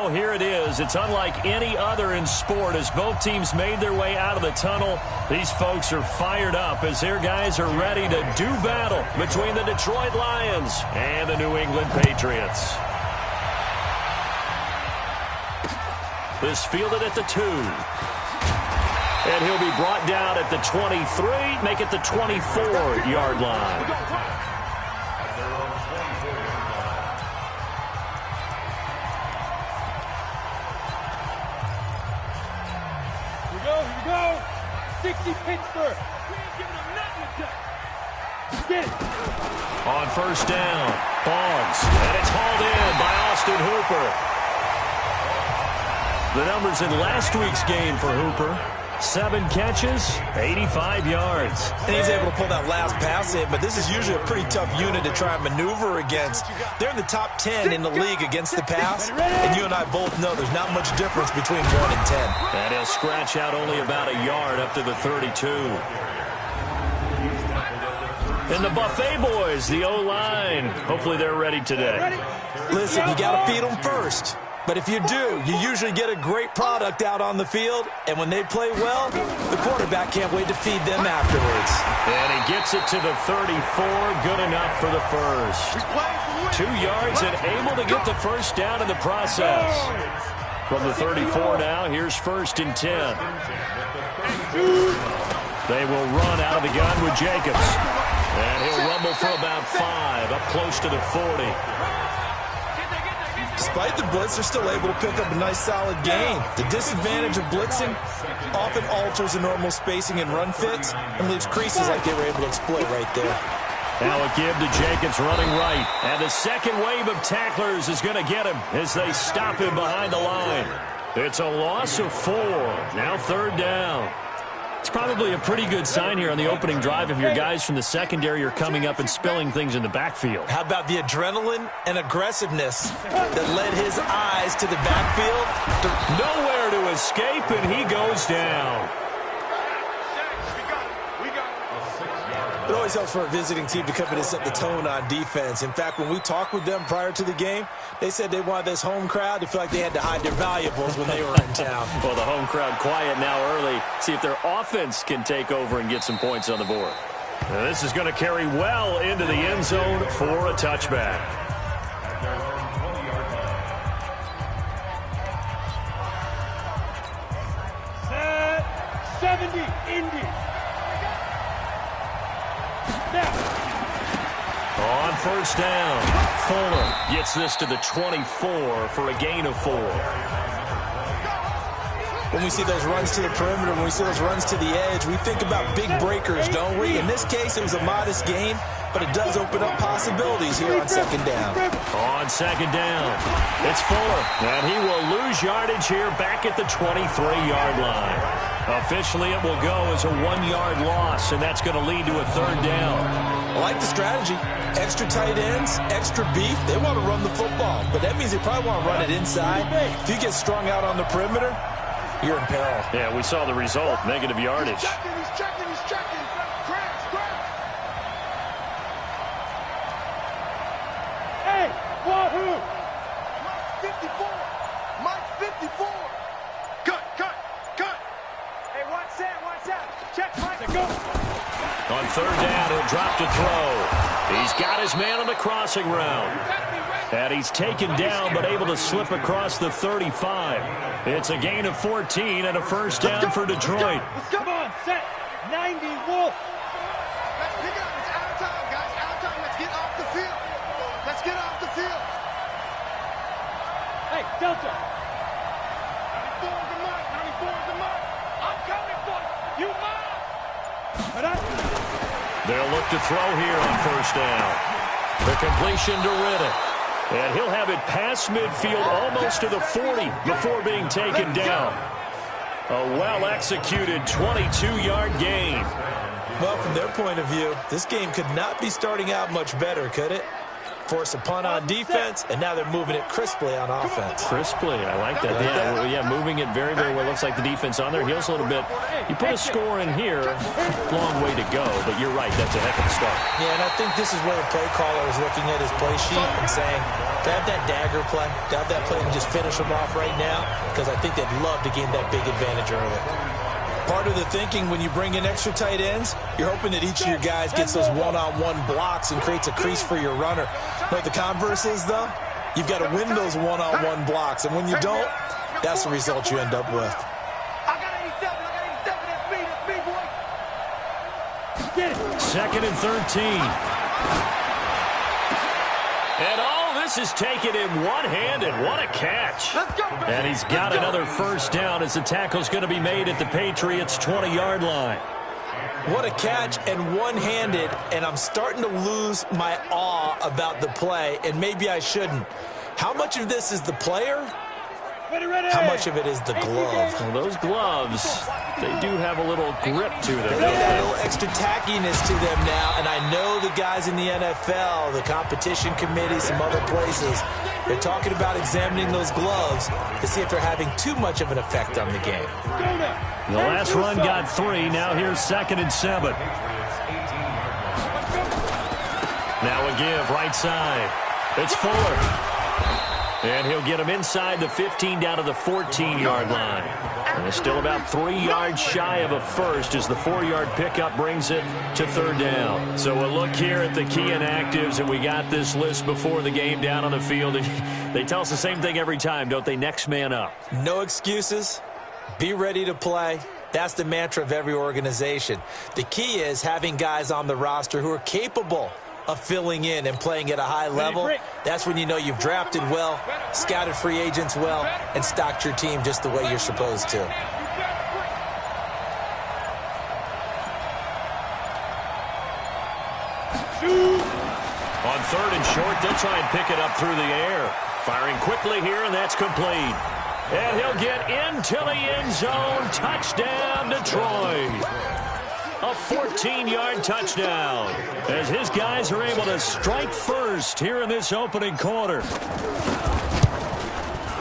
so here it is. It's unlike any other in sport as both teams made their way out of the tunnel. These folks are fired up as their guys are ready to do battle between the Detroit Lions and the New England Patriots. This fielded at the 2. And he'll be brought down at the 23, make it the 24-yard line. Here we go. 60 Pittsburgh. We ain't giving them nothing to touch. Get it. On first down, Boggs. And it's hauled in by Austin Hooper. The numbers in last week's game for Hooper. 7 catches, 85 yards. And he's able to pull that last pass in, but this is usually a pretty tough unit to try and maneuver against. They're in the top 10 in the league against the pass, and you and I both know there's not much difference between 1 and 10. And he'll scratch out only about a yard up to the 32. And the Buffet boys, the O-line. Hopefully they're ready today. Listen, you got to feed them first. But if you do, you usually get a great product out on the field, and when they play well, the quarterback can't wait to feed them afterwards. And he gets it to the 34, good enough for the first. 2 yards and able to get the first down in the process. From the 34 now, here's 1st and 10. They will run out of the gun with Jacobs. And he'll rumble for about 5, up close to the 40. Despite the blitz, they're still able to pick up a nice, solid gain. The disadvantage of blitzing often alters the normal spacing and run fits and leaves creases like they were able to exploit right there. Now a give to Jacobs running right. And the second wave of tacklers is going to get him as they stop him behind the line. It's a loss of 4. Now 3rd down. It's probably a pretty good sign here on the opening drive if your guys from the secondary are coming up and spilling things in the backfield. How about the adrenaline and aggressiveness that led his eyes to the backfield? Nowhere to escape, and he goes down. It always helps for a visiting team to come in and set the tone on defense. In fact, when we talked with them prior to the game, they said they wanted this home crowd to feel like they had to hide their valuables when they were in town. Well, the home crowd quiet now early. See if their offense can take over and get some points on the board. Now, this is going to carry well into the end zone for a touchback. Set 70, Indy. On first down, Fuller gets this to the 24 for a gain of 4. When we see those runs to the perimeter, when we see those runs to the edge, we think about big breakers, don't we? In this case, it was a modest gain, but it does open up possibilities here on 2nd down. On 2nd down, it's Fuller, and he will lose yardage here back at the 23-yard line. Officially, it will go as a 1-yard loss, and that's going to lead to a 3rd down. I like the strategy. Extra tight ends, extra beef. They want to run the football, but that means they probably want to run it inside. If you get strung out on the perimeter, you're in peril. Yeah, we saw the result, negative yardage. He's checking. Hey, wahoo! Mike 54. Cut. Hey, watch that. Check, Mike. Go. On 3rd down, he'll drop to throw. He's got his man on the crossing route. And he's taken down but able to slip across the 35. It's a gain of 14 and a 1st down for Detroit. Come on, set 90 Wolf. Let's pick it up. It's out of time, guys. Out of time. Let's get off the field. Hey, Delta. 94 is the mark. I'm coming for you. You mine. They'll look to throw here on 1st down. The completion to Riddick. And he'll have it past midfield almost to the 40 before being taken down. A well-executed 22-yard gain. Well, from their point of view, this game could not be starting out much better, could it? force a punt on defense, and now they're moving it crisply on offense. Crisply, I like that. Yeah, moving it very, very well. Looks like the defense on their heels a little bit. You put a score in here, long way to go, but you're right, that's a heck of a start. Yeah, and I think this is where the play caller is looking at his play sheet and saying, to have that dagger play, to have that play and just finish them off right now, because I think they'd love to gain that big advantage early. Part of the thinking when you bring in extra tight ends, you're hoping that each of your guys gets those one-on-one blocks and creates a crease for your runner. What the converse is, though, you've got to win those one-on-one blocks, and when you don't, that's the result you end up with. Second and 13. And all this is taken in one-handed. What a catch. And he's got another first down as the tackle's going to be made at the Patriots' 20-yard line. What a catch and one-handed, and I'm starting to lose my awe about the play, and maybe I shouldn't. How much of this is the player? How much of it is the glove? Well, those gloves, they do have a little grip to them. They got a little extra tackiness to them now, and I know the guys in the NFL, the competition committee, some other places, they're talking about examining those gloves to see if they're having too much of an effect on the game. The last run got 3. Now here's 2nd and 7. Now a give, right side. It's Fuller. And he'll get him inside the 15 down to the 14-yard line. And it's still about 3 yards shy of a first as the 4-yard pickup brings it to 3rd down. So we'll look here at the key inactives, and we got this list before the game down on the field. And they tell us the same thing every time, don't they? Next man up. No excuses. Be ready to play. That's the mantra of every organization. The key is having guys on the roster who are capable of filling in and playing at a high level. That's when you know you've drafted well, scouted free agents well, and stocked your team just the way you're supposed to. On 3rd and short, they'll try and pick it up through the air. Firing quickly here, and that's complete. And he'll get into the end zone. Touchdown, Detroit. A 14-yard touchdown as his guys are able to strike first here in this opening quarter.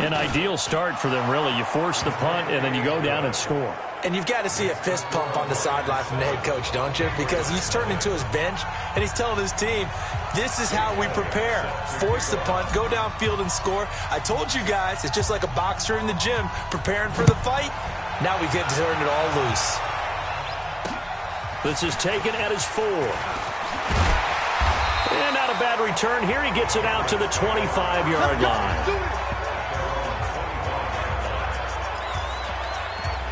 An ideal start for them, really. You force the punt, and then you go down and score. And you've got to see a fist pump on the sideline from the head coach, don't you? Because he's turned into his bench, and he's telling his team, this is how we prepare. Force the punt, go downfield and score. I told you guys, it's just like a boxer in the gym preparing for the fight. Now we get to turn it all loose. This is taken at his 4. And not a bad return. Here he gets it out to the 25-yard line.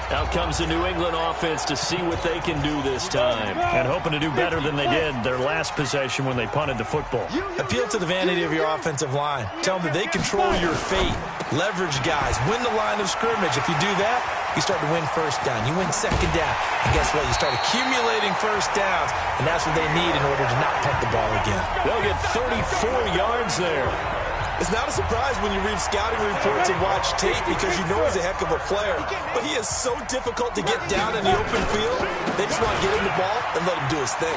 Out comes the New England offense to see what they can do this time. And hoping to do better than they did their last possession when they punted the football. Appeal to the vanity of your offensive line. Tell them that they control your fate. Leverage guys. Win the line of scrimmage. If you do that, you start to win first down. You win second down. And guess what? You start accumulating first downs. And that's what they need in order to not punt the ball again. They'll get 34 yards there. It's not a surprise when you read scouting reports and watch tape because you know he's a heck of a player. But he is so difficult to get down in the open field. They just want to get him the ball and let him do his thing.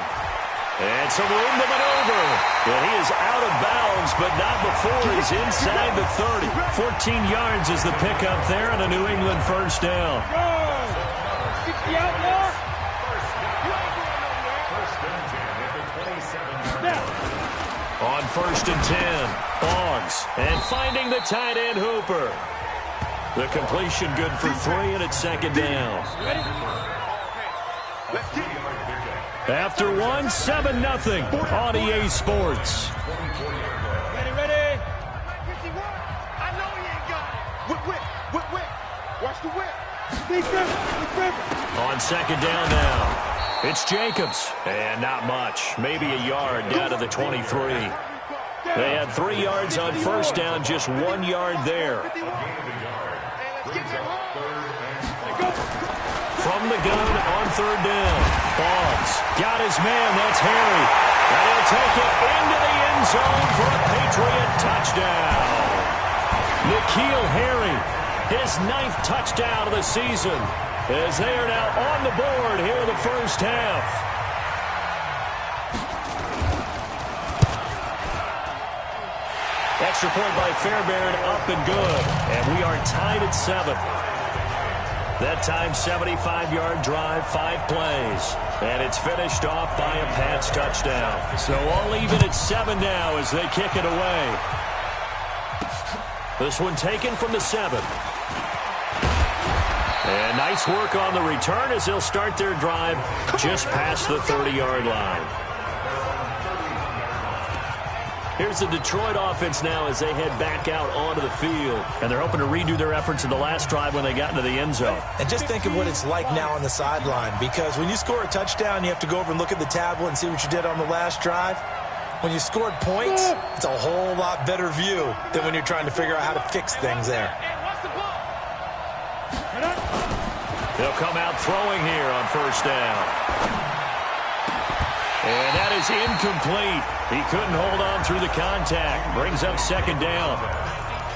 And some room to maneuver. And he is out of bounds, but not before he's inside the 30. 14 yards is the pickup there and a New England first down. On 1st and 10, Boggs, and finding the tight end Hooper. The completion good for 3, and it's 2nd down. After 1, 7-0 on EA Sports. Ready. I know he ain't got it. Whip. Watch the whip. On 2nd down now. It's Jacobs, and not much. Maybe a yard down to the 23. They had 3 yards on first down, just 1 yard there. From the gun on 3rd down. Boggs got his man, that's Harry. And he'll take it into the end zone for a Patriot touchdown. N'Keal Harry, his 9th touchdown of the season, as they are now on the board here in the first half. Extra point by Fairbairn, up and good. And we are tied at 7. That time, 75-yard drive, 5 plays. And it's finished off by a Pats touchdown. So all even at 7 now as they kick it away. This one taken from the 7. And nice work on the return as they'll start their drive just past the 30-yard line. Here's the Detroit offense now as they head back out onto the field. And they're hoping to redo their efforts in the last drive when they got into the end zone. And just think of what it's like now on the sideline, because when you score a touchdown, you have to go over and look at the tablet and see what you did on the last drive. When you scored points, it's a whole lot better view than when you're trying to figure out how to fix things there. They'll come out throwing here on first down. And that is incomplete. He couldn't hold on through the contact. Brings up second down.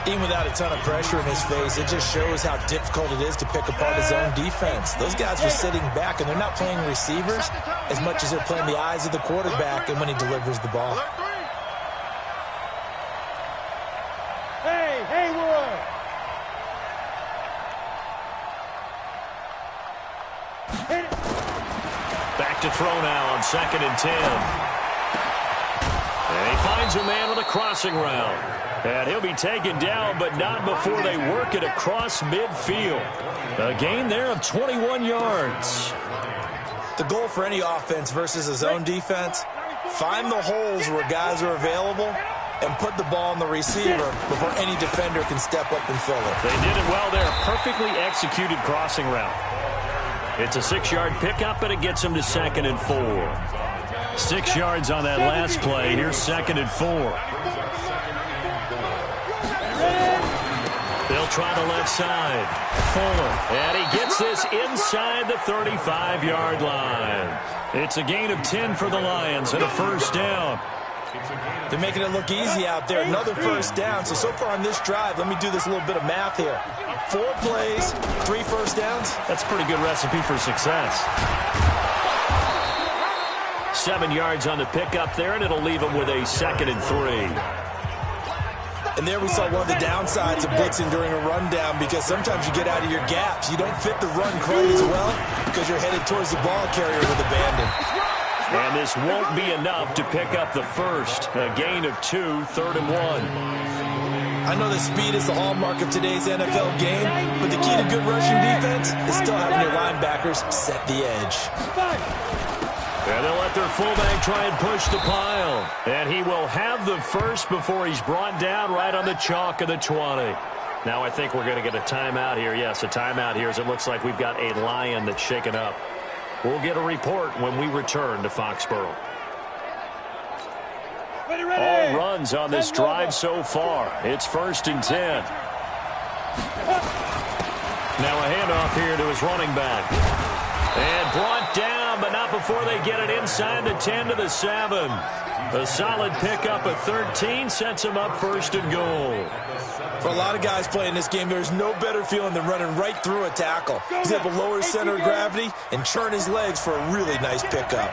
Even without a ton of pressure in his face, it just shows how difficult it is to pick apart his own defense. Those guys are sitting back, and they're not playing receivers as much as they're playing the eyes of the quarterback and when he delivers the ball. Hey, Hayward! Hit it! Back to throw now on 2nd and 10. And he finds a man on the crossing route. And he'll be taken down, but not before they work it across midfield. A gain there of 21 yards. The goal for any offense versus a zone defense, find the holes where guys are available and put the ball on the receiver before any defender can step up and fill it. They did it well there. Perfectly executed crossing route. It's a 6-yard pickup, and it gets him to 2nd and 4. 6 yards on that last play. Here's 2nd and 4. They'll try the left side. Fuller. And he gets this inside the 35-yard line. It's a gain of 10 for the Lions and a first down. They're making it look easy out there. Another first down. So far on this drive, let me do this little bit of math here. 4 plays, 3 first downs. That's a pretty good recipe for success. 7 yards on the pickup there, and it'll leave him with a 2nd and 3. And there we saw one of the downsides of blitzing during a rundown, because sometimes you get out of your gaps. You don't fit the run quite as well because you're headed towards the ball carrier with abandon. And this won't be enough to pick up the first. A gain of 2, 3rd and 1. I know that speed is the hallmark of today's NFL game, but the key to good rushing defense is still having your linebackers set the edge. And they'll let their fullback try and push the pile. And he will have the first before he's brought down right on the chalk of the 20. Now I think we're going to get a timeout here. Yes, a timeout here as it looks like we've got a Lion that's shaken up. We'll get a report when we return to Foxborough. All runs on this drive so far. It's 1st and 10. Now a handoff here to his running back. And brought down, but not before they get it inside the 10 to the 7. A solid pickup of 13 sets him up 1st and goal. For a lot of guys playing this game, there's no better feeling than running right through a tackle. He's able to lower his center of gravity and churn his legs for a really nice pickup.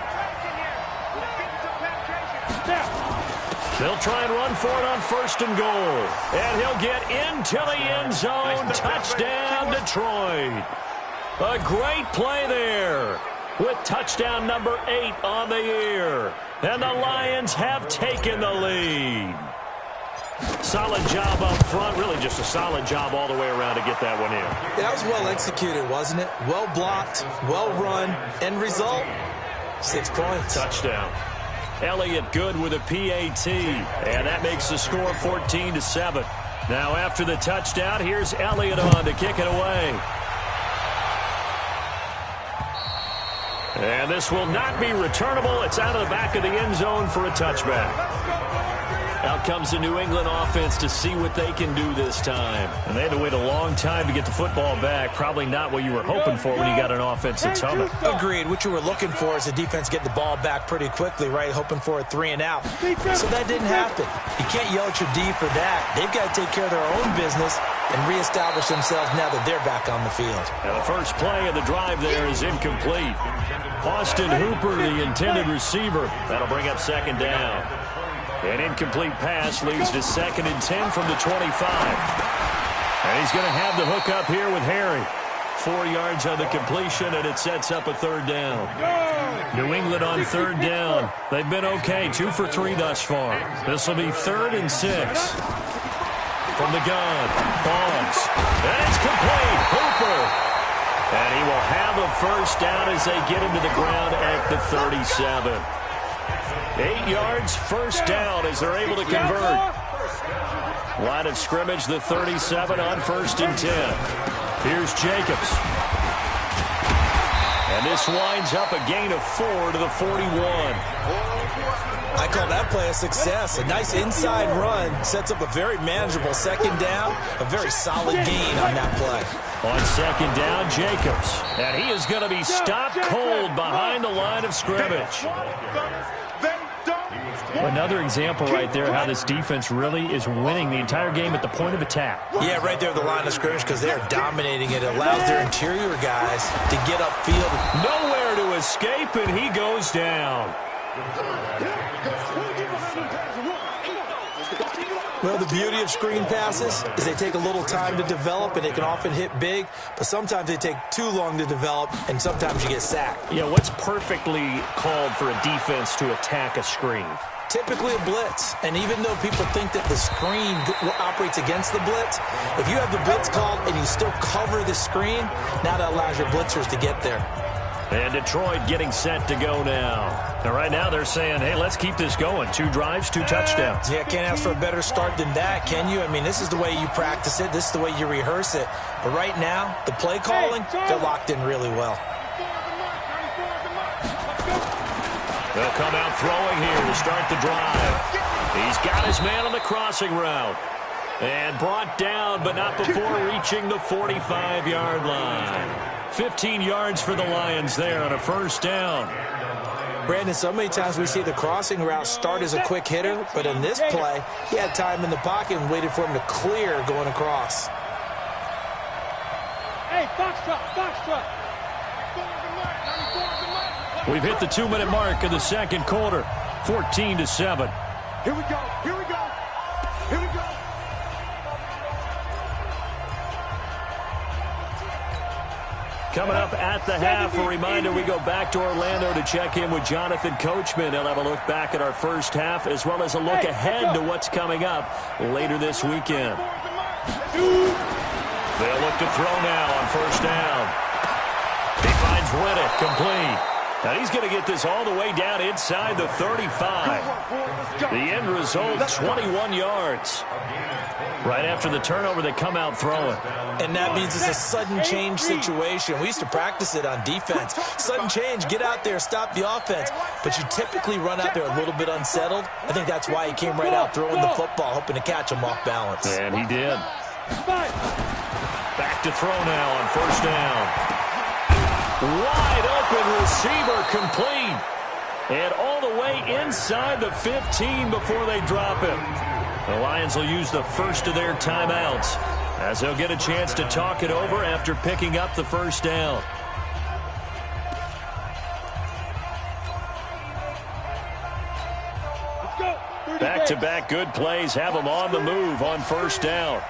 They'll try and run for it on 1st and goal. And he'll get into the end zone. Touchdown, Detroit. A great play there with touchdown number 8 on the year. And the Lions have taken the lead. Solid job up front. Really just a solid job all the way around to get that one in. Yeah, that was well executed, wasn't it? Well blocked, well run. End result, 6 points. Touchdown. Elliott good with a PAT. And that makes the score 14-7. Now after the touchdown, here's Elliott on to kick it away. And this will not be returnable. It's out of the back of the end zone for a touchback. Out comes the New England offense to see what they can do this time. And they had to wait a long time to get the football back. Probably not what you were hoping for when you got an offense that's humming. Agreed. What you were looking for is the defense get the ball back pretty quickly, right? Hoping for a 3 and out. So that didn't happen. You can't yell at your D for that. They've got to take care of their own business and reestablish themselves now that they're back on the field. Now the first play of the drive there is incomplete. Austin Hooper, the intended receiver. That'll bring up 2nd down. An incomplete pass leads to 2nd and 10 from the 25. And he's going to have the hook up here with Harry. 4 yards on the completion, and it sets up a 3rd down. New England on 3rd down. They've been okay, 2 for 3 thus far. This will be 3rd and 6. From the gun, Bonds. And it's complete. Hooper. And he will have a 1st down as they get him to the ground at the 37. 8 yards, 1st down as they're able to convert. Line of scrimmage, the 37 on 1st and 10. Here's Jacobs. And this winds up a gain of 4 to the 41. I call that play a success. A nice inside run sets up a very manageable 2nd down. A very solid gain on that play. On 2nd down, Jacobs. And he is going to be stopped cold behind the line of scrimmage. Another example right there how this defense really is winning the entire game at the point of attack. Yeah, right there at the line of scrimmage because they're dominating it. It allows their interior guys to get upfield. Nowhere to escape, and he goes down. Well, the beauty of screen passes is they take a little time to develop, and they can often hit big, but sometimes they take too long to develop, and sometimes you get sacked. Yeah, what's perfectly called for a defense to attack a screen? Typically a blitz, and even though people think that the screen operates against the blitz, if you have the blitz called and you still cover the screen, now that allows your blitzers to get there. And Detroit getting set to go now. And right now they're saying, hey, let's keep this going. 2 drives, 2 touchdowns. Yeah, can't ask for a better start than that, can you? I mean, this is the way you practice it. This is the way you rehearse it. But right now, the play calling, they're locked in really well. They'll come out throwing here to start the drive. He's got his man on the crossing route. And brought down, but not before reaching the 45-yard line. 15 yards for the Lions there on a 1st down. Brandon, so many times we see the crossing route start as a quick hitter, but in this play, he had time in the pocket and waited for him to clear going across. Hey, box truck. We've hit the 2-minute mark in the 2nd quarter. 14-7. Here we go. Coming up at the half, a reminder, we go back to Orlando to check in with Jonathan Coachman. He'll have a look back at our 1st half as well as a look ahead to what's coming up later this weekend. They'll look to throw now on 1st down. He finds Riddick complete. Now he's going to get this all the way down inside the 35. The end result, 21 yards. Right after the turnover, they come out throwing. And that means it's a sudden change situation. We used to practice it on defense. Sudden change, get out there, stop the offense. But you typically run out there a little bit unsettled. I think that's why he came right out throwing the football, hoping to catch him off balance. And he did. Back to throw now on 1st down. Wide open receiver complete. And all the way inside the 15 before they drop it. The Lions will use the first of their timeouts as they'll get a chance to talk it over after picking up the 1st down. Back-to-back good plays have them on the move on 1st down.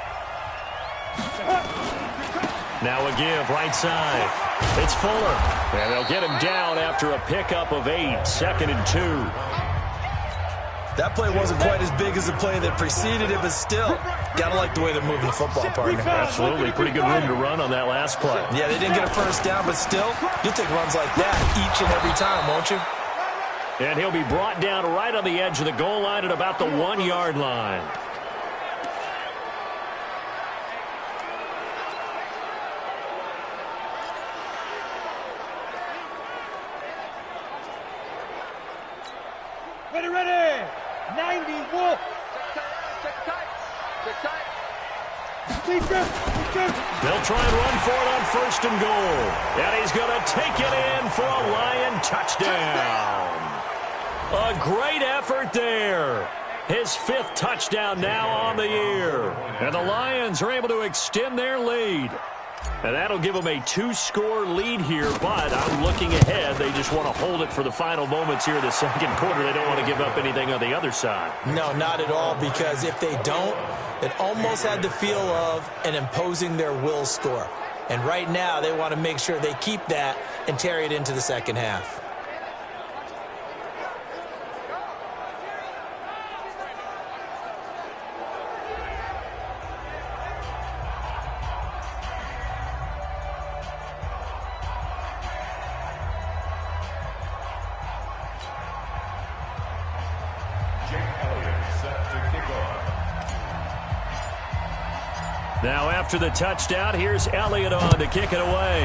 Now a give right side. It's Fuller. And they'll get him down after a pickup of 8, 2nd and 2. That play wasn't quite as big as the play that preceded it, but still, gotta like the way they're moving the football, partner. Absolutely. Pretty good room to run on that last play. Yeah, they didn't get a 1st down, but still, you'll take runs like that each and every time, won't you? And he'll be brought down right on the edge of the goal line at about the 1-yard line. Ready. 90, Wolf. They'll try and run for it on 1st and goal. And he's going to take it in for a Lion touchdown. A great effort there. His 5th touchdown now on the year. And the Lions are able to extend their lead. And that'll give them a 2-score lead here, but I'm looking ahead. They just want to hold it for the final moments here in the second quarter. They don't want to give up anything on the other side. No, not at all, because if they don't, it almost had the feel of an imposing their will score. And right now, they want to make sure they keep that and carry it into the second half. Now after the touchdown, here's Elliott on to kick it away.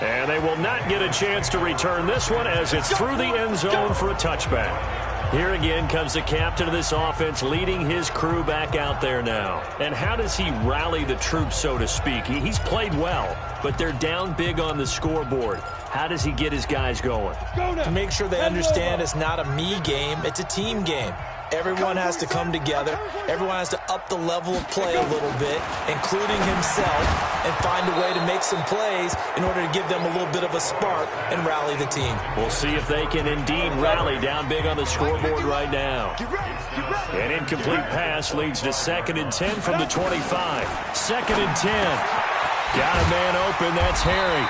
And they will not get a chance to return this one as it's through the end zone for a touchback. Here again comes the captain of this offense leading his crew back out there now. And how does he rally the troops, so to speak? He's played well, but they're down big on the scoreboard. How does he get his guys going? To make sure they understand it's not a me game, it's a team game. Everyone has to come together. Everyone has to up the level of play a little bit, including himself, and find a way to make some plays in order to give them a little bit of a spark and rally the team. We'll see if they can indeed rally down big on the scoreboard right now. An incomplete pass leads to 2nd and 10 from the 25. 2nd and 10. Got a man open. That's Harry.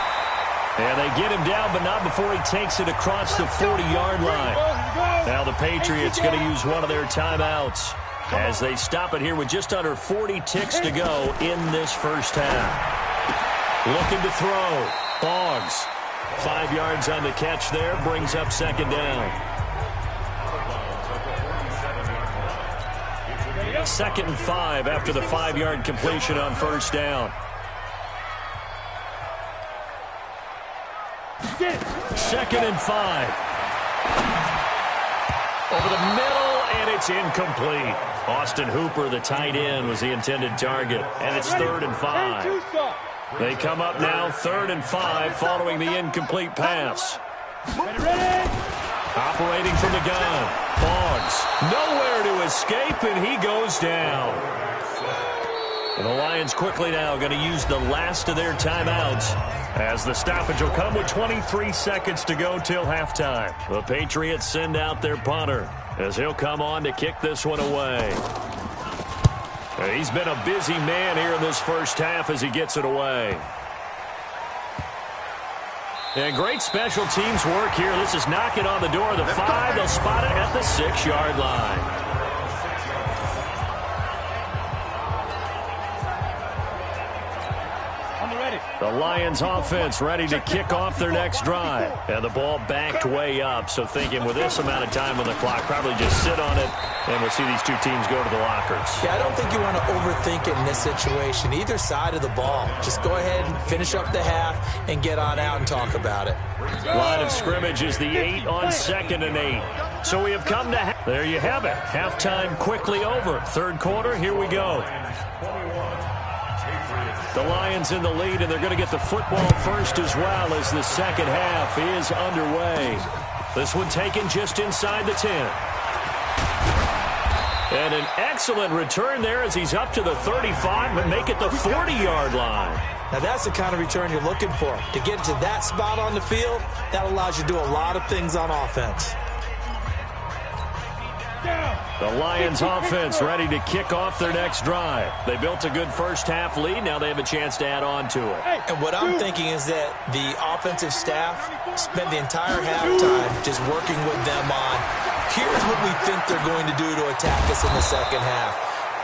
And they get him down, but not before he takes it across the 40-yard line. Now the Patriots going to use one of their timeouts as they stop it here with just under 40 ticks to go in this first half. Looking to throw. Boggs. 5 yards on the catch there. Brings up 2nd down. 2nd and 5 after the 5-yard completion on 1st down. 2nd and 5. Over the middle, and it's incomplete. Austin Hooper, the tight end, was the intended target, and it's 3rd and 5. They come up now 3rd and 5 following the incomplete pass. Operating from the gun. Boggs, nowhere to escape, and he goes down. And the Lions quickly now going to use the last of their timeouts as the stoppage will come with 23 seconds to go till halftime. The Patriots send out their punter as he'll come on to kick this one away. And he's been a busy man here in this first half as he gets it away. And great special teams work here. This is knocking on the door of the 5. They'll spot it at the 6-yard line. The Lions offense ready to kick off their next drive. And the ball backed way up, so thinking with this amount of time on the clock, probably just sit on it, and we'll see these two teams go to the lockers. Yeah, I don't think you want to overthink it in this situation. Either side of the ball. Just go ahead and finish up the half and get on out and talk about it. Line of scrimmage is the 8 on 2nd and 8. So we have come to there you have it. Halftime quickly over. 3rd quarter, here we go. The Lions in the lead, and they're going to get the football first as well as the second half is underway. This one taken just inside the 10. And an excellent return there as he's up to the 35, but make it the 40-yard line. Now that's the kind of return you're looking for. To get to that spot on the field, that allows you to do a lot of things on offense. The Lions offense ready to kick off their next drive. They built a good first half lead. Now they have a chance to add on to it. And what I'm thinking is that the offensive staff spent the entire halftime just working with them on, here's what we think they're going to do to attack us in the second half.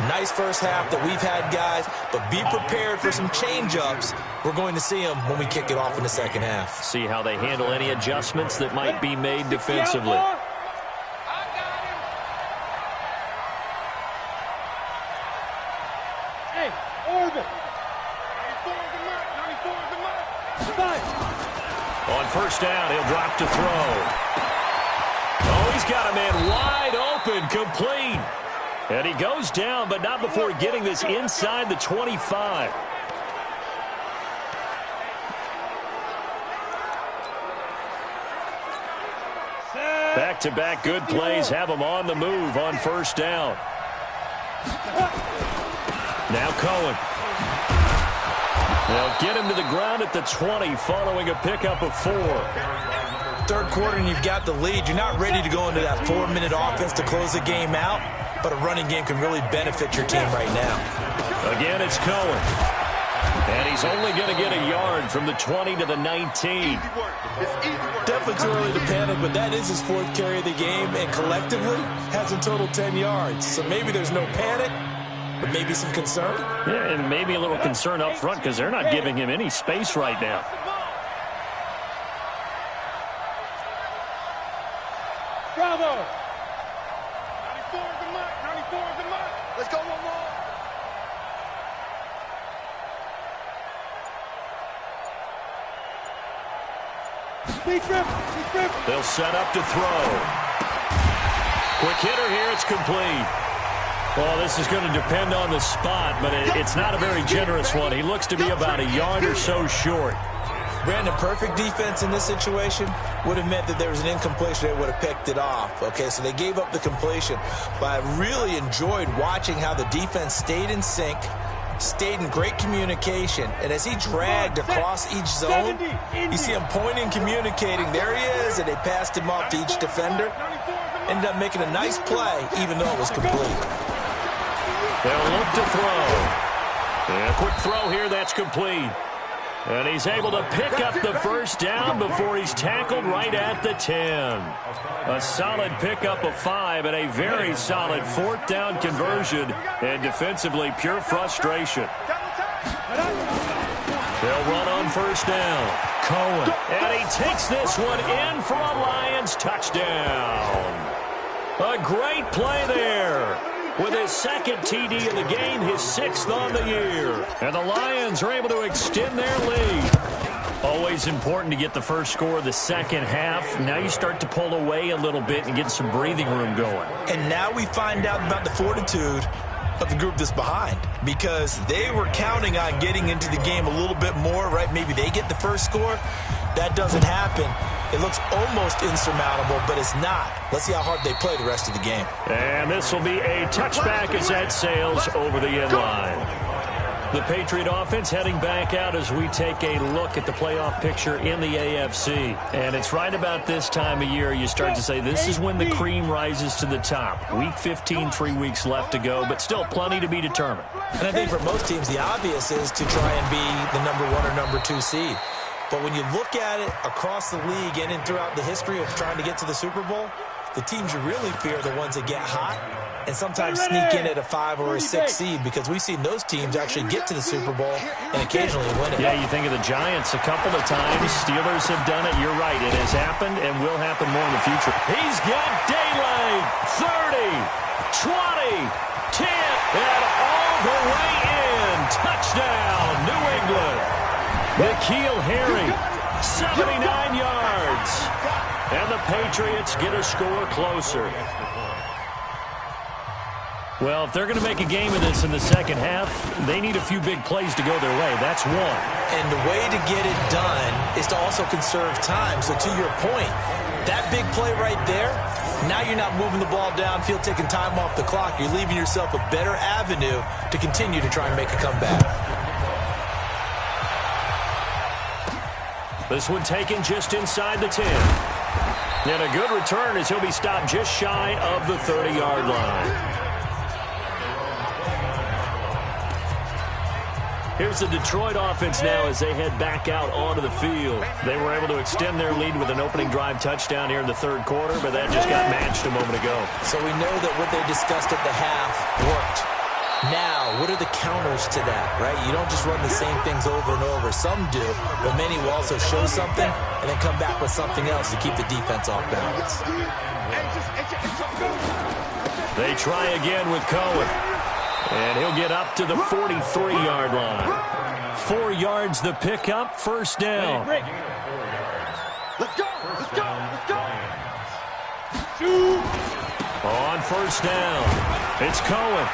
Nice first half that we've had, guys, but be prepared for some change-ups. We're going to see them when we kick it off in the second half. See how they handle any adjustments that might be made defensively. On 1st down, he'll drop to throw. Oh, he's got a man wide open, complete. And he goes down, but not before getting this inside the 25. Back-to-back good plays have him on the move on 1st down. Now Cohen. They'll get him to the ground at the 20 following a pickup of 4. Third quarter and you've got the lead. You're not ready to go into that 4-minute offense to close the game out, but a running game can really benefit your team right now. Again, it's Cohen. And he's only going to get a yard from the 20 to the 19. Definitely too early to panic, but that is his 4th carry of the game, and collectively has a total 10 yards. So maybe there's no panic, but maybe some concern. Yeah, and maybe a little concern up front because they're not giving him any space right now. Bravo! 94 is the mark. 94 is the mark. Let's go one more. They'll set up to throw. Quick hitter here. It's complete. Well, this is going to depend on the spot, but it's not a very generous one. He looks to be about a yard or so short. Brandon, perfect defense in this situation would have meant that there was an incompletion. They would have picked it off. Okay, so they gave up the completion. But I really enjoyed watching how the defense stayed in sync, stayed in great communication. And as he dragged across each zone, you see him pointing, communicating. There he is, and they passed him off to each defender. Ended up making a nice play, even though it was complete. They'll look to throw. And a quick throw here, that's complete. And he's able to pick up the first down before he's tackled right at the 10. A solid pickup of 5 and a very solid 4th down conversion. And defensively, pure frustration. They'll run on first down. Cohen. And he takes this one in for a Lions touchdown. A great play there. With his 2nd TD of the game, his 6th on the year. And the Lions are able to extend their lead. Always important to get the first score of the second half. Now you start to pull away a little bit and get some breathing room going. And now we find out about the fortitude of the group that's behind, because they were counting on getting into the game a little bit more, right? Maybe they get the first score. That doesn't happen. It looks almost insurmountable, but it's not. Let's see how hard they play the rest of the game. And this will be a touchback as that sails over the end line. The Patriot offense heading back out as we take a look at the playoff picture in the AFC. And it's right about this time of year you start to say this is when the cream rises to the top. Week 15, 3 weeks left to go, but still plenty to be determined. And I think for most teams, the obvious is to try and be the number 1 or number 2 seed. But when you look at it across the league and throughout the history of trying to get to the Super Bowl, the teams you really fear are the ones that get hot and sometimes sneak in at a 5 or a 6 seed, because we've seen those teams actually get to the Super Bowl and occasionally win it. Yeah, you think of the Giants a couple of times. Steelers have done it. You're right. It has happened and will happen more in the future. He's got daylight. 30, 20, 10, and all the way in. Touchdown, New England. N'Keal Harry, 79 yards. And the Patriots get a score closer. Well, if they're going to make a game of this in the second half, they need a few big plays to go their way. That's one. And the way to get it done is to also conserve time. So to your point, that big play right there, now you're not moving the ball downfield, taking time off the clock. You're leaving yourself a better avenue to continue to try and make a comeback. This one taken just inside the 10. And a good return as he'll be stopped just shy of the 30-yard line. Here's the Detroit offense now as they head back out onto the field. They were able to extend their lead with an opening drive touchdown here in the third quarter, but that just got matched a moment ago. So we know that what they discussed at the half worked. Now, what are the counters to that, right? You don't just run the same things over and over. Some do, but many will also show something and then come back with something else to keep the defense off balance. They try again with Cohen. And he'll get up to the 43-yard line. 4 yards the pickup, first down. Let's go, let's go, let's go. On first down, it's Cohen.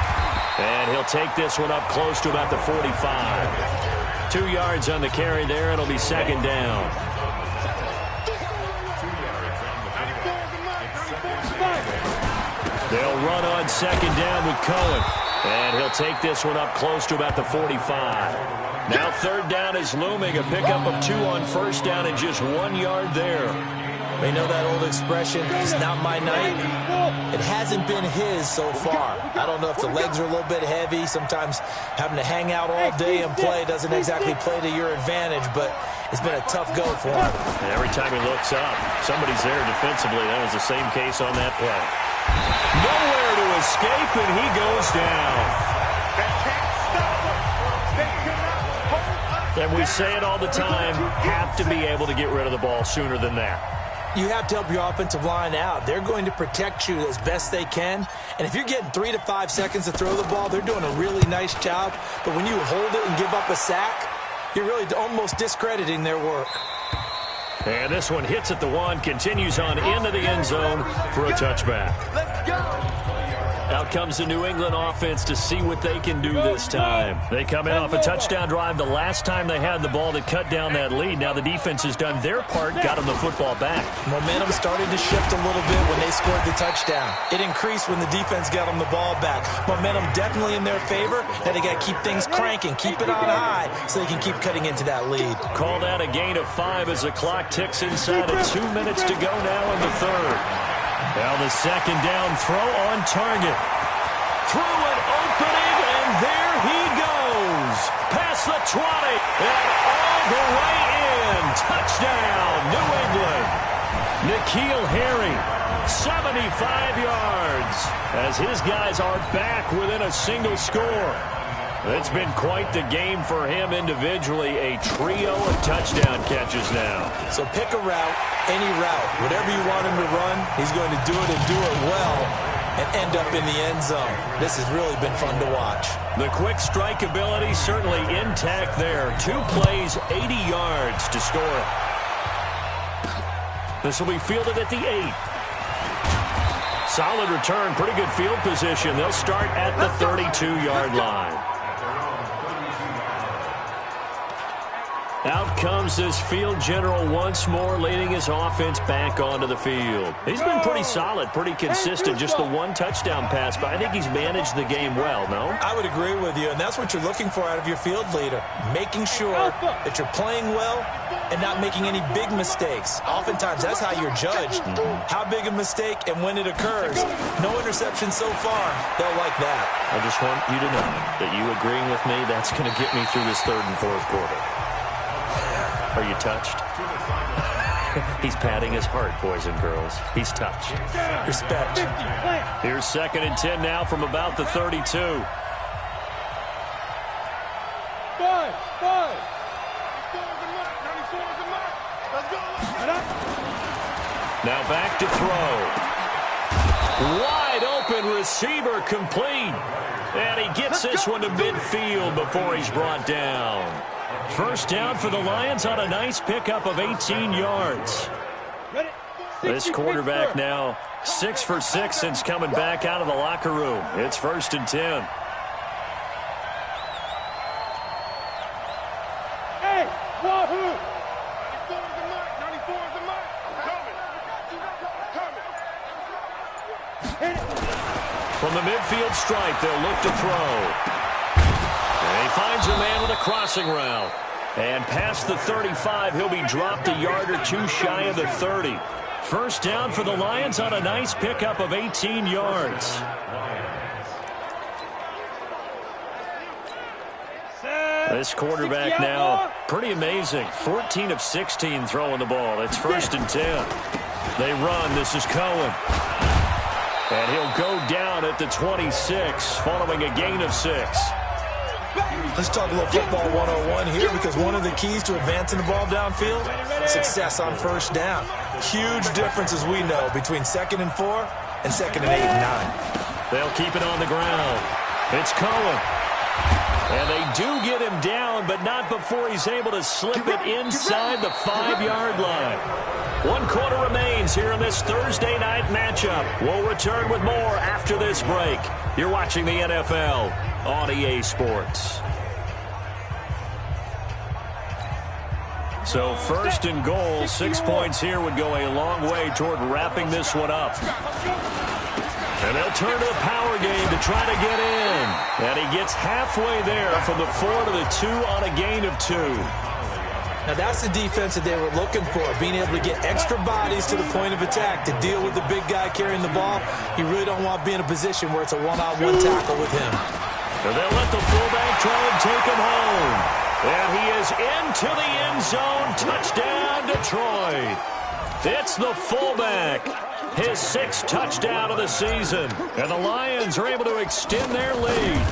And he'll take this one up close to about the 45. 2 yards on the carry there. It'll be second down. They'll run on second down with Cohen. And he'll take this one up close to about the 45. Now third down is looming. A pickup of 2 on first down and just 1 yard there. We know that old expression, it's not my night. It hasn't been his so far. I don't know if the legs are a little bit heavy. Sometimes having to hang out all day and play doesn't exactly play to your advantage, but it's been a tough go for him. And every time he looks up, somebody's there defensively. That was the same case on that play. Nowhere to escape, and he goes down. And we say it all the time, have to be able to get rid of the ball sooner than that. You have to help your offensive line out. They're going to protect you as best they can. And if you're getting 3 to 5 seconds to throw the ball, they're doing a really nice job. But when you hold it and give up a sack, you're really almost discrediting their work. And this one hits at the 1, continues on into the end zone for a touchback. Let's go. Out comes the New England offense to see what they can do this time. They come in off a touchdown drive the last time they had the ball to cut down that lead. Now the defense has done their part, got them the football back. Momentum started to shift a little bit when they scored the touchdown. It increased when the defense got them the ball back. Momentum definitely in their favor. Now they got to keep things cranking, keep it on high so they can keep cutting into that lead. Called out a gain of 5 as the clock ticks inside of 2 minutes to go now in the third. Now the second down throw on target. Through an opening, and there he goes. Past the 20, and all the way in. Touchdown, New England. N'Keal Harry, 75 yards, as his guys are back within a single score. It's been quite the game for him individually. A trio of touchdown catches now. So pick a route, any route. Whatever you want him to run, he's going to do it and do it well and end up in the end zone. This has really been fun to watch. The quick strike ability certainly intact there. 2 plays, 80 yards to score it. This will be fielded at the 8. Solid return, pretty good field position. They'll start at the 32-yard line. Out comes this field general once more, leading his offense back onto the field. He's been pretty solid, pretty consistent, just the 1 touchdown pass, but I think he's managed the game well, no? I would agree with you, and that's what you're looking for out of your field leader, making sure that you're playing well and not making any big mistakes. Oftentimes, that's how you're judged. How big a mistake and when it occurs. No interception so far. They'll like that. I just want you to know that you agreeing with me, that's going to get me through this third and fourth quarter. Are you touched? He's patting his heart, boys and girls. He's touched. Respect. Here's 2nd and 10 now from about the 32. 5. Now back to throw. Wide open receiver complete. And he gets this one to midfield before he's brought down. First down for the Lions on a nice pickup of 18 yards. This quarterback now 6 for 6 since coming back out of the locker room. It's 1st and 10. Hey, Wahoo! 94 is the mark. Coming. From the midfield stripe, they'll look to throw. And he finds a man with a crossing route. And past the 35, he'll be dropped a yard or 2 shy of the 30. First down for the Lions on a nice pickup of 18 yards. This quarterback now, pretty amazing. 14 of 16 throwing the ball. It's 1st and 10. They run. This is Cohen. And he'll go down at the 26 following a gain of 6. Let's talk a little football 101 here, because one of the keys to advancing the ball downfield, success on first down. Huge difference, as we know, between 2nd and 4 and 2nd and 8 and 9. They'll keep it on the ground. It's Cohen. And they do get him down, but not before he's able to slip it inside the 5-yard line. 1 quarter remains here in this Thursday night matchup. We'll return with more after this break. You're watching the NFL on EA Sports. So 1st and goal, 6 points here would go a long way toward wrapping this one up. And they'll turn to the power game to try to get in. And he gets halfway there from the 4 to the 2 on a gain of 2. Now that's the defense that they were looking for, being able to get extra bodies to the point of attack to deal with the big guy carrying the ball. You really don't want to be in a position where it's a one-on-one tackle with him. And they'll let the fullback try and take him home. And he is into the end zone. Touchdown, Detroit. It's the fullback. His 6th touchdown of the season. And the Lions are able to extend their lead.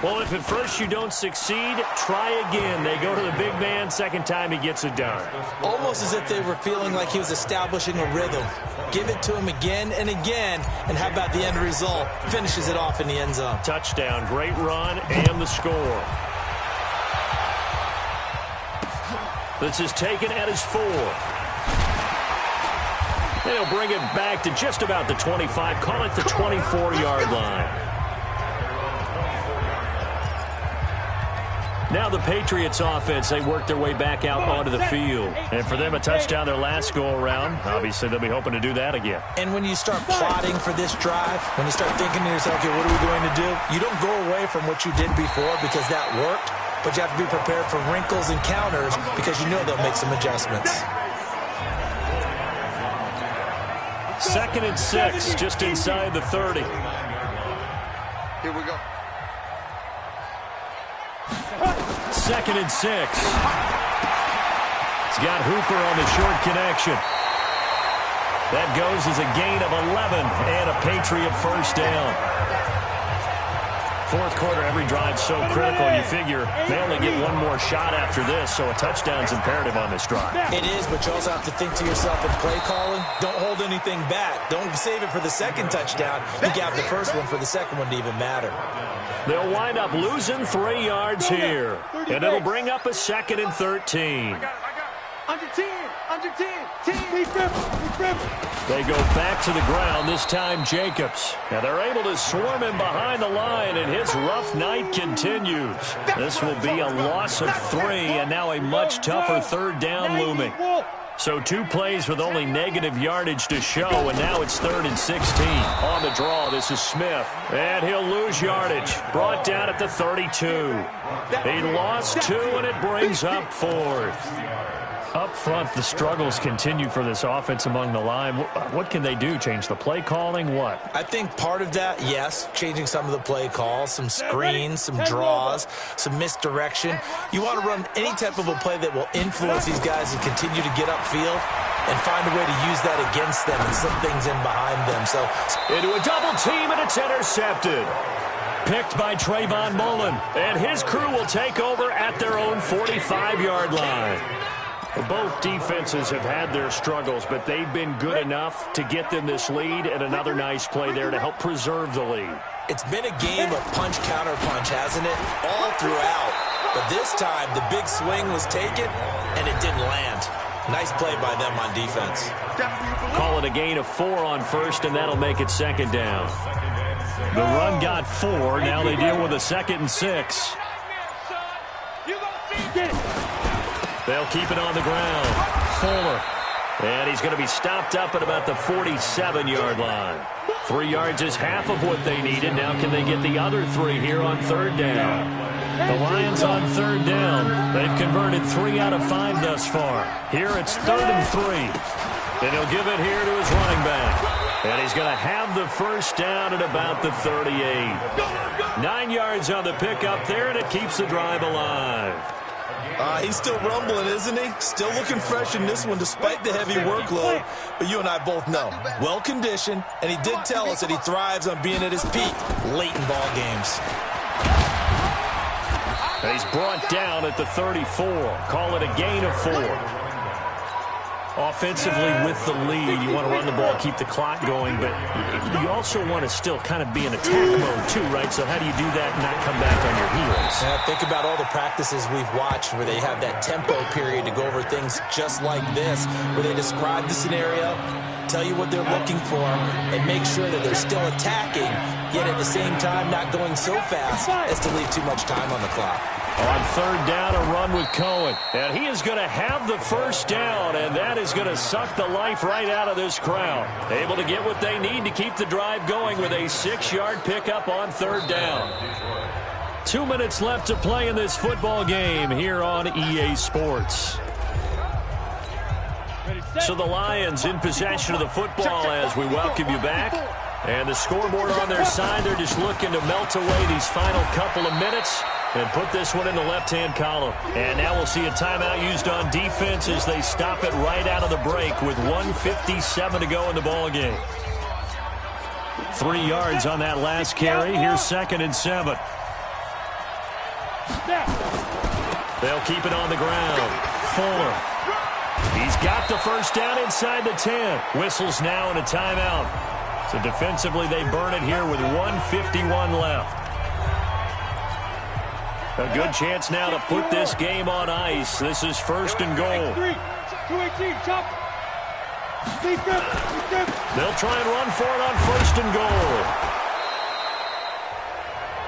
Well, if at first you don't succeed, try again. They go to the big man. Second time he gets it done. Almost as if they were feeling like he was establishing a rhythm. Give it to him again and again. And how about the end result? Finishes it off in the end zone. Touchdown, great run, and the score. This is taken at his 4. They'll bring it back to just about the 25. Call it the 24-yard line. Now the Patriots offense, they work their way back out onto the field. And for them, a touchdown their last go-around. Obviously, they'll be hoping to do that again. And when you start plotting for this drive, when you start thinking to yourself, okay, what are we going to do? You don't go away from what you did before because that worked, but you have to be prepared for wrinkles and counters because you know they'll make some adjustments. 2nd and 6, just inside the 30. Here we go. 2nd and 6. He's got Hooper on the short connection. That goes as a gain of 11 and a Patriot first down. Fourth quarter, every drive's so critical. You figure they only get one more shot after this, so a touchdown's imperative on this drive. It is, but you also have to think to yourself in play calling, don't hold anything back. Don't save it for the second touchdown. You got the first one for the second one to even matter. They'll wind up losing 3 yards here, and it'll bring up a 2nd and 13. I got it. Under 10. Under 10. 10. They go back to the ground, this time Jacobs. Now they're able to swarm him behind the line, and his rough night continues. This will be a loss of 3, and now a much tougher 3rd down looming. So 2 plays with only negative yardage to show, and now it's 3rd and 16. On the draw, this is Smith, and he'll lose yardage. Brought down at the 32. He lost 2, and it brings up 4th. Up front, the struggles continue for this offense among the line. What can they do? Change the play calling? What? I think part of that, yes, changing some of the play calls, some screens, some draws, some misdirection. You want to run any type of a play that will influence these guys and continue to get upfield and find a way to use that against them and slip things in behind them. So into a double team, and it's intercepted. Picked by Trayvon Mullen, and his crew will take over at their own 45-yard line. Both defenses have had their struggles, but they've been good enough to get them this lead, and another nice play there to help preserve the lead. It's been a game of punch-counter-punch, hasn't it? All throughout. But this time, the big swing was taken, and it didn't land. Nice play by them on defense. Call it a gain of 4 on first, and that'll make it 2nd down. The run got 4. Now they deal with a 2nd and 6. They'll keep it on the ground. Fuller. And he's going to be stopped up at about the 47-yard line. 3 yards is half of what they needed. Now can they get the other 3 here on 3rd down? The Lions on 3rd down. They've converted 3 out of 5 thus far. Here it's 3rd and 3. And he'll give it here to his running back. And he's going to have the first down at about the 38. 9 yards on the pickup there, and it keeps the drive alive. He's still rumbling, isn't he? Still looking fresh in this one despite the heavy workload. But you and I both know, well-conditioned, and he did tell us that he thrives on being at his peak late in ball games. And he's brought down at the 34. Call it a gain of 4. Offensively with the lead, you want to run the ball, keep the clock going, but you also want to still kind of be in attack mode too, right? So how do you do that and not come back on your heels? Yeah, think about all the practices we've watched where they have that tempo period to go over things just like this, where they describe the scenario, tell you what they're looking for, and make sure that they're still attacking, yet at the same time not going so fast as to leave too much time on the clock. On third down, a run with Cohen. And he is going to have the first down, and that is going to suck the life right out of this crowd. Able to get what they need to keep the drive going with a 6-yard pickup on third down. 2 minutes left to play in this football game here on EA Sports. So the Lions in possession of the football as we welcome you back. And the scoreboard on their side, they're just looking to melt away these final couple of minutes and put this one in the left-hand column. And now we'll see a timeout used on defense as they stop it right out of the break with 1:57 to go in the ball game. 3 yards on that last carry. Here's 2nd and 7. They'll keep it on the ground. Fuller. He's got the first down inside the 10. Whistles now in a timeout. So defensively they burn it here with 1:51 left. A good chance now to put this game on ice. This is 1st and goal. 218, chop. They'll try and run for it on 1st and goal.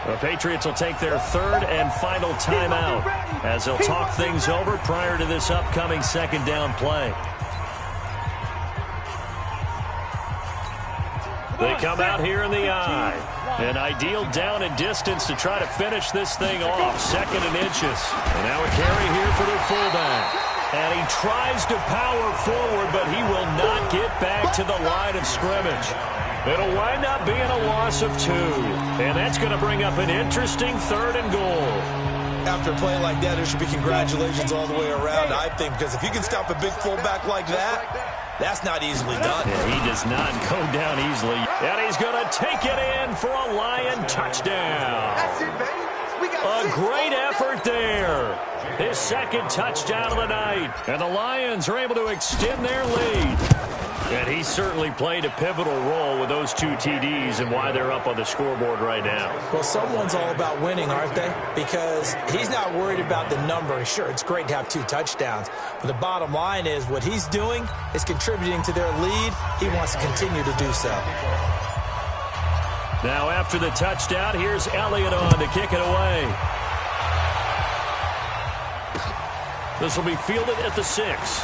The Patriots will take their 3rd and final timeout as they'll talk things over prior to this upcoming 2nd down play. They come out here in the eye. An ideal down and distance to try to finish this thing off. 2nd and inches. And now a carry here for their fullback. And he tries to power forward, but he will not get back to the line of scrimmage. It'll wind up being a loss of 2. And that's going to bring up an interesting 3rd and goal. After a play like that, there should be congratulations all the way around, I think, because if you can stop a big fullback like that, that's not easily done. Yeah, he does not go down easily. And he's going to take it in for a Lion touchdown. That's it, baby. We got A 6 great all day. effort there. His 2nd touchdown of the night. And the Lions are able to extend their lead. And he certainly played a pivotal role with those 2 TDs and why they're up on the scoreboard right now. Well, someone's all about winning, aren't they? Because he's not worried about the number. Sure, it's great to have 2 touchdowns. But the bottom line is what he's doing is contributing to their lead. He wants to continue to do so. Now after the touchdown, here's Elliott on to kick it away. This will be fielded at the 6.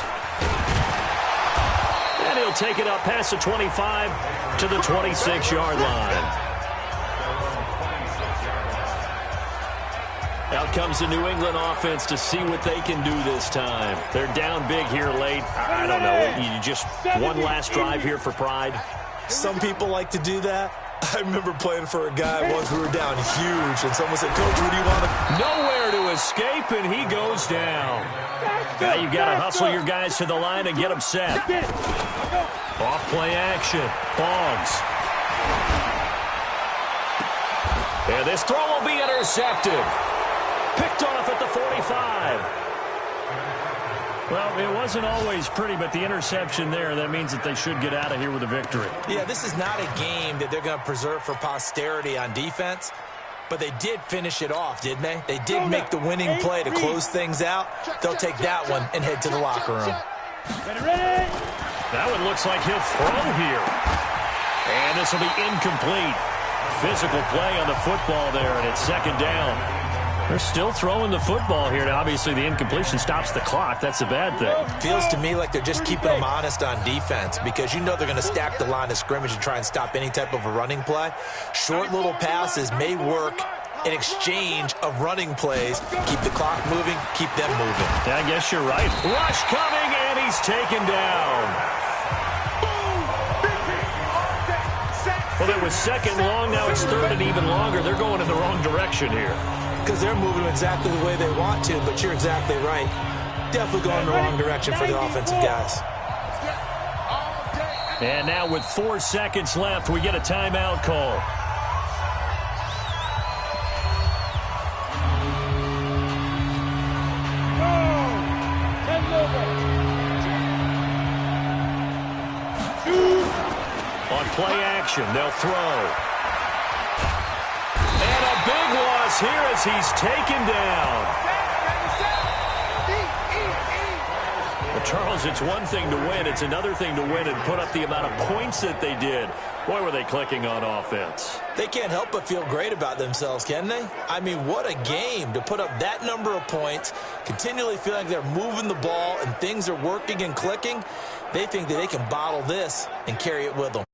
And he'll take it up past the 25 to the 26-yard line. Out comes the New England offense to see what they can do this time. They're down big here late. I don't know. You just one last drive here for pride. Some people like to do that. I remember playing for a guy once we were down huge, and someone said, "Coach, what do you want to..." Nowhere to escape, and he goes down. Now you've got to hustle your guys to the line and get them set. Off play action. Boggs. And this throw will be intercepted. Picked off at the 45. Well, it wasn't always pretty, but the interception there, that means that they should get out of here with a victory. Yeah, this is not a game that they're going to preserve for posterity on defense, but they did finish it off, didn't they? They did make the winning play to close things out. They'll take that one and head to the locker room. Ready? That one looks like he'll throw here. And this will be incomplete. Physical play on the football there, and it's 2nd down. They're still throwing the football here. Now, obviously, the incompletion stops the clock. That's a bad thing. Feels to me like they're just keeping them honest on defense because you know they're going to stack the line of scrimmage and try and stop any type of a running play. Short little passes may work in exchange of running plays. Keep the clock moving, keep them moving. Yeah, I guess you're right. Rush coming, and he's taken down. Well, it was 2nd long. Now it's 3rd and even longer. They're going in the wrong direction here. Because they're moving exactly the way they want to, but you're exactly right. Definitely going in the wrong direction for the offensive guys. And now with 4 seconds left, we get a timeout call. On play action, they'll throw. And a big loss here as he's taken down. A Charles, it's one thing to win. It's another thing to win and put up the amount of points that they did. Boy, were they clicking on offense. They can't help but feel great about themselves, can they? I mean, what a game to put up that number of points, continually feeling like they're moving the ball and things are working and clicking. They think that they can bottle this and carry it with them.